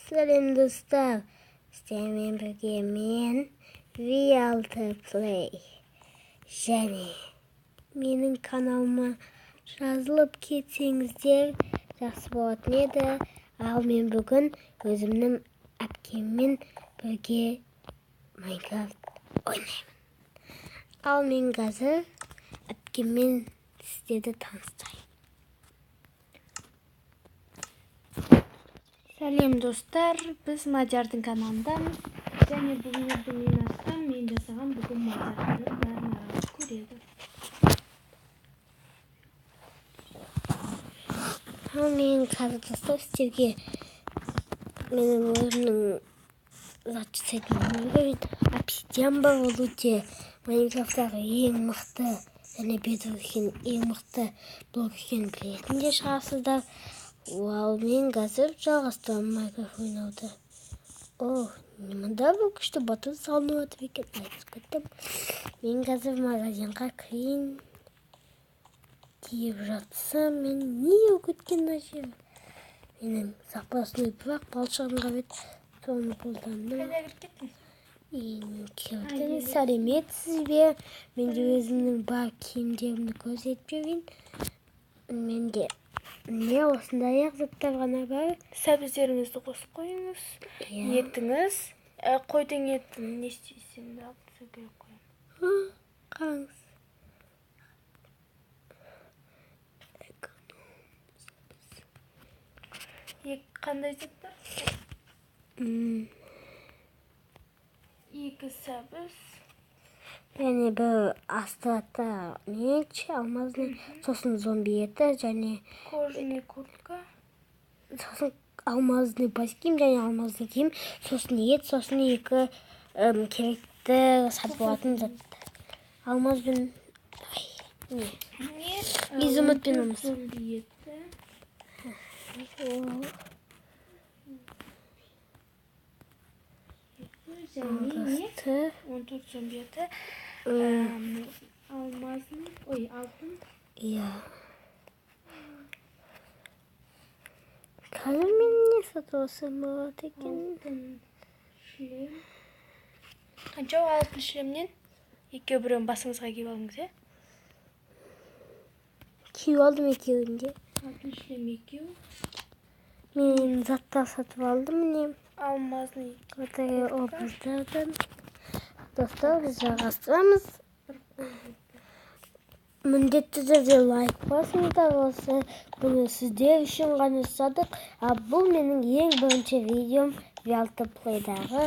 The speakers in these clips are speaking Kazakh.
Сәлем достар, сіздермен бірге мен V6 Play және менің каналыма жазылып кетсеңіздер жақсы болатын еді. Ал мен бүгін өзімнің әпкеммен бірге Майнкрафт ойнаймын. Ал мен қазір әпкеммен сіздерді таныстырайын. Сәлем достар, біз Мадиардың каналындамыз. Және бүгін мен аштым, мен жасаған бүгін Мадиардың бәрін аралап көреді. Мен қазір достар сіздерге менің өзімнің зат жасайтын обсидиан бар, ол өте Майнкрафттағы ең мықты және бедроктың ең мықты блок екенін білетін де шығарсыздар. Ал мен қазір жалғастырамын Майнкрафт ойнауды. Мұнда бұл күшті батыр салынып отыр екен. Айтып кеттім. Мен қазір магазинға кірейін деп жатсам, мен не өткен нәрсе? Менің запасный бірақ балшығымға бет соны қолдандым. Қайда кіріп кеттің? Сәлеметсіз бе? Мен де өзімнің бар киімдерімді көрсетіп жүрейін. Менде не осындай заттар ғана бар. Сәбіздеріңізді қосып қойыңыз. Етіңіз. Қойдың етін не істейсің де алып керек қойын. Қараңыз. Қандай заттар? Екі сәбіз. Және бір астырата меч, алмазный, сосын зомби еті, және Кожаный куртка. сосын алмазный баским және алмазный киім, сосын ет, сосын екі керекті сатып алатын заттар. Алмаз бен изумруд пен алмаз. Зомби еті. Ағасты. 14 зомби еті. Алмазный, алтын. Қазір мен не сатып алсам болады екен? Алтын шлем. Қанша алтын шлемнен? Екеу біреуін басыңызға киіп алыңыз, Киіп алдым екеуінде. Алтын шлем екеу. Мен заттар сатып алдым, міне. Алмазный. Қатары образдардан. Достар, біз жалғастырамыз. Міндетті түрде лайк басыңыздар, осы бұны сіздер үшін ғана жасадық. Бұл менің ең бірінші видеом V6 Play'дағы,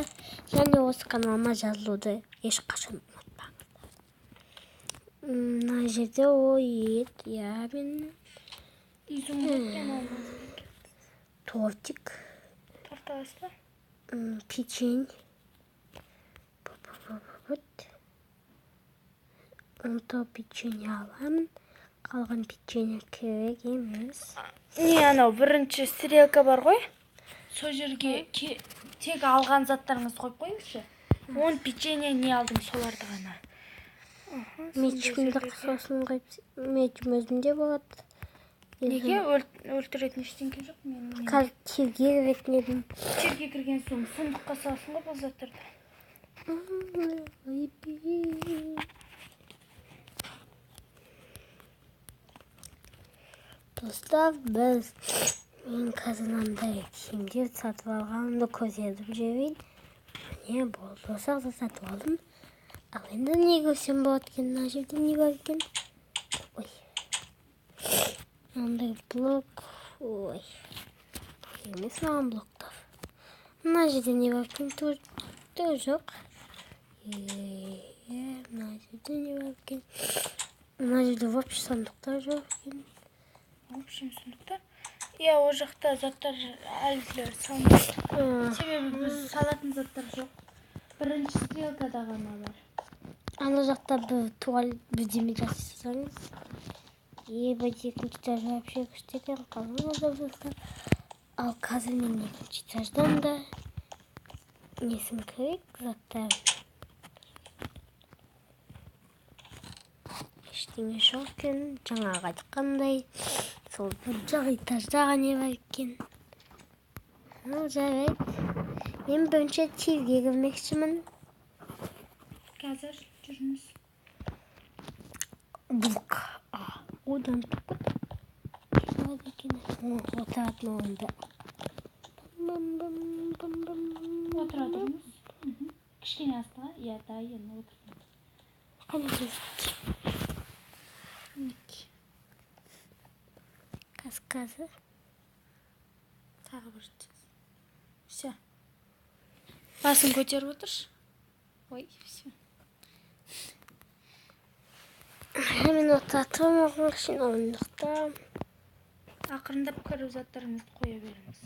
және осы каналыма жазылуды ешқашан ұмытпаңыздар. Мына жерде ет, мен Изумруд пен алмаз. тортик, Торт аласыз ба? печень. Онда печень аламын, қалған печень керек емес. Анау бірінші стрелка бар ғой? Сол жерге тек алған заттарыңызды қойып қойыңызшы. 10 печенье не алдым, соларды ғана. Мечімді сосын қойып, мечім өзімде болады. Неге? Өлтіретін ештеңке жоқ. Қазір терге кіретін едім. Терге кірген соң сундыққа салсын ғой бұл заттарды. Достар, мен қазір мынандай киімдер сатып алғанымды көрсетіп жүрейін. Міне болды, осыларды сатып алдым. Ал енді не көрсем болады екен? Мына жерде не бар екен? Мынандай блок. Емес маған блоктар. Мына жерде не бар екен? Түр жоқ. Мына жерде не бар екен? Мына жерде вообще сандықтар жоқ екен. Общем, сундықтар. Ол жақта заттар әлі салынады. Себебі біз салатын заттар жоқ. Бірінші стрелкада ғана бар. Ана жақта бір туалет бірдеме жасасаңыз. Екінші этаж вообще күшті екен, қалың достар. Ал қазір мен екінші этаждан да несін керек заттар. Ештеңе жоқ екен, жаңағы айтқандай. Сол бір жақ этажда не бар екен? Жарайды. Мен бірінші тивге кірмекшімін. Қазір жүріңіз. Бұлқ. Одан тұқыт. Шылады екен. Отыратын орында. Отыра тұрыңыз. Кішкене астыға. Иә, дайын отырдым. Қане кезік. Қазір. Тағы бір рет. Все. Басын көтеріп отыршы. Ой, все. Мен отыратым оған үшін орындықта. Ақырындап кіріп заттарыңызды қоя беріңіз.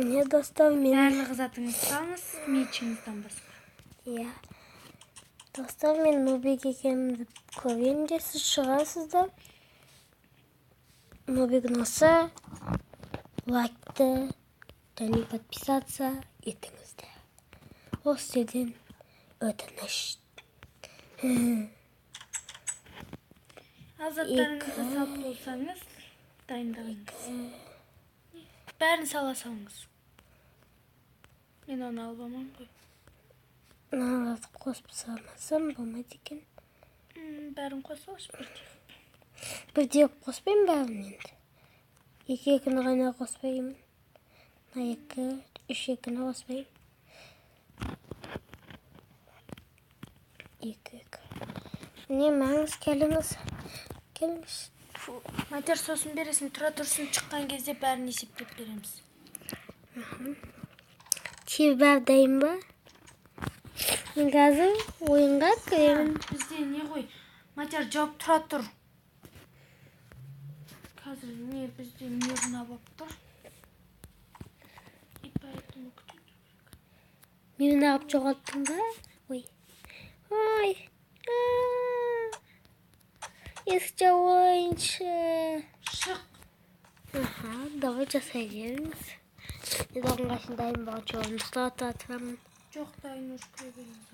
Не достар мен... Барлық затыңызды салыңыз, мечіңізден басқа. Иә. Достар, мен Нубик екенімді көргенде сіз шығасыздар. Нубик ұнаса, лайкты және подписаться етіңіздер. Ол сізден өтініш. Ал заттарыңызды салып болсаңыз, дайындалыңыз. Бәрін сала салыңыз. Мен оны албамам ғой. Мыналарды қосып салмасам болмайды екен. Бәрін қосалшы бірде. Бірде қоспайым бәрін енді. Екі-екіні ғана қоспайым. Екі, үш-екіні қоспайым. Екі-екі. Не маңыз келіңіз. Келіңіз. Матер сосын бересің, тұра тұрсын, шыққан кезде бәрін есептеп береміз. Тив бар дайын ба? Мен қазір ойынға кіремін. Бізде не ғой? Матер жауап тұра тұр. Қазір не бізде мирна болып тұр. И поэтому күтіп тұру керек. Мені ағып жоғалттың ба? Ой. Ой. Есікте ойыншы. Шық. Давай жасай беріңіз. Мен оған қашын дайын бағын жоғалымызда отыратырамын. Жоқ, дайын ұш көре беріңіз.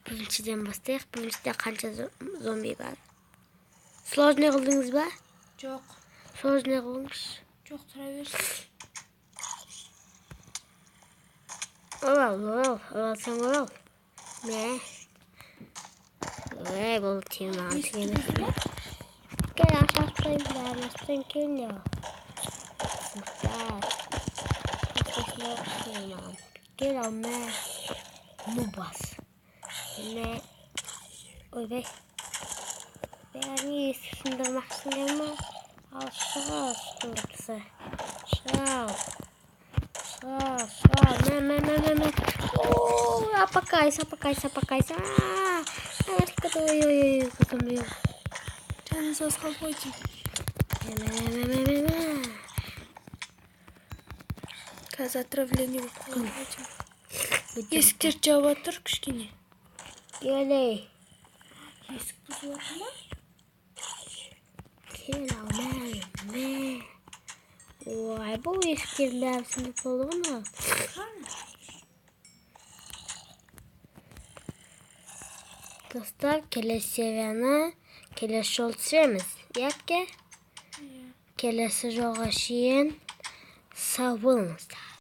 Біріншіден бастайық. Біріншіде қанша зомби бар? Сложный қылдыңыз ба? Жоқ. Сложный қылыңыз. Жоқ, тұра берсін. Оралсаң орал. Не? Ой, бұл тем маған тігені. Gel aşağıdayım ben. Aşağıdayım geliyor. Muhtar. Ateşine okşayayım. Gel ama. Mubas. Ne? Oy be. Ben iyi sındırmak istiyorum ama. Al şal. Sındırsa. Şal. Me. Ooo. Apakaysa. Ой. Kızım benim. Canınız az қалып қойды. Қазір отравление болып қалған. Есіктер жауып тұр кішкене. Geley. Есік бұзылып жатыр ма? Gel me. Ой, бұл есіктердің бәрісінде болды ғой. Dostlar, kelesi seriyana kelesi yol süremiz. Yapke. Kelesi yola şiyen sağ olunuzlar.